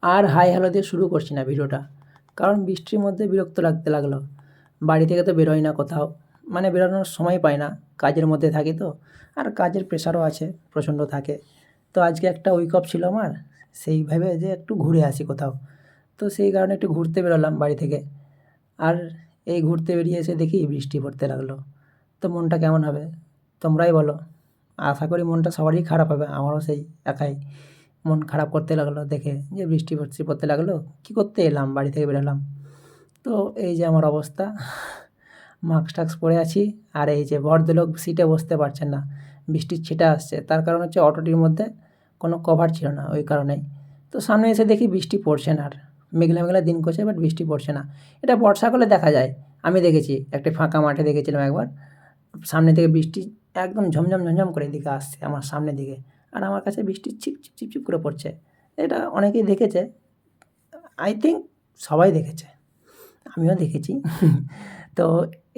আর hi hello দিয়ে শুরু করছি না ভিডিওটা, কারণ বৃষ্টির মধ্যে বিরক্ত লাগতে লাগলো। বাড়ি থেকে তো বেরোই না কোথাও, মানে বেরোনোর সময় পাই না, কাজের মধ্যে থাকি তো। আর কাজের প্রেশারও আছে, প্রচণ্ড থাকে। তো আজকে একটা উইক অফ ছিল আমার, সেই ভেবে যে একটু ঘুরে আসি কোথাও। তো সেই কারণে একটু ঘুরতে বেরোলাম বাড়ি থেকে। আর এই ঘুরতে বেরিয়ে এসে দেখি বৃষ্টি পড়তে লাগলো। তো মনটা কেমন হবে তোমরাই বলো। আশা করি মনটা সবারই খারাপ হবে, আমারও সেই একাই মন খারাপ করতে লাগলো দেখে যে বৃষ্টি পড়তে লাগলো। কী করতে এলাম, বাড়ি থেকে বেরোলাম। তো এই যে আমার অবস্থা, মাস্ক টাস্ক পরে আছি। আর এই যে ভদ্রলোক সিটে বসতে পারছেন না, বৃষ্টির ছিটা আসছে। তার কারণ হচ্ছে অটোটির মধ্যে কোনো কভার ছিল না, ওই কারণেই। তো সামনে এসে দেখি বৃষ্টি পড়ছে না আর, মেঘলা মেঘলা দিন করছে, বাট বৃষ্টি পড়ছে না। এটা বর্ষাকালে দেখা যায়, আমি দেখেছি একটা ফাঁকা মাঠে দেখেছিলাম একবার, সামনে থেকে বৃষ্টি একদম ঝমঝম ঝমঝম করে এদিকে আসছে আমার সামনের দিকে, আর আমার কাছে বৃষ্টি ছিপ ছিপ ছিপ ছিপ করে পড়ছে। এটা অনেকেই দেখেছে, আই থিঙ্ক সবাই দেখেছে, আমিও দেখেছি। তো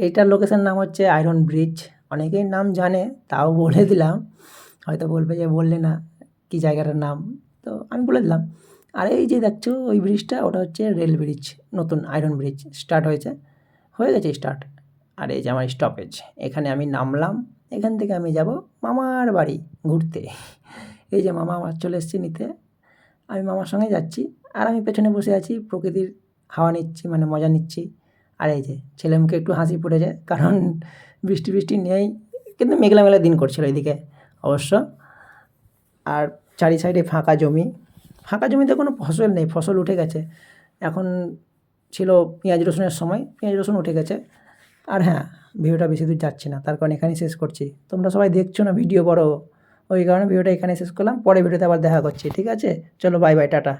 এইটার লোকেশন নাম হচ্ছে আয়রন ব্রিজ। অনেকেই নাম জানে, তাও বলে দিলাম। হয়তো বলবে যে বললে না কী জায়গাটার নাম, তো আমি বলে দিলাম। আর এই যে দেখছো ওই ব্রিজটা, ওটা হচ্ছে রেল ব্রিজ, নতুন আয়রন ব্রিজ স্টার্ট হয়ে গেছে স্টার্ট। আর এই যে আমার স্টপেজ, এখানে আমি নামলাম। এখান থেকে আমি যাব মামার বাড়ি ঘুরতে। এই যে মামা আমার চলে এসছে নিতে, আমি মামার সঙ্গে যাচ্ছি। আর আমি পেছনে বসে আছি, প্রকৃতির হাওয়া নিচ্ছি, মানে মজা নিচ্ছি। আর এই যে ছেলে মুখে একটু হাসি ফুটেছে, কারণ বৃষ্টি বৃষ্টি নেই, কিন্তু মেঘলা মেঘলা দিন করছিল এদিকে অবশ্য। আর চারি সাইডে ফাঁকা জমি, ফাঁকা জমিতে কোনো ফসল নেই, ফসল উঠে গেছে। এখন ছিল পেঁয়াজ রসুনের সময়, পেঁয়াজ রসুন উঠে গেছে। আর হ্যাঁ, ভিডিওটা বেশি দূর যাচ্ছে না, তার কারণ এখানেই শেষ করছি। তোমরা সবাই দেখছো না ভিডিও বড়, ওই কারণে ভিডিওটা এখানে শেষ করলাম। পরে ভিডিওতে আবার দেখা করছি, ঠিক আছে? চলো বাই বাই, টাটা।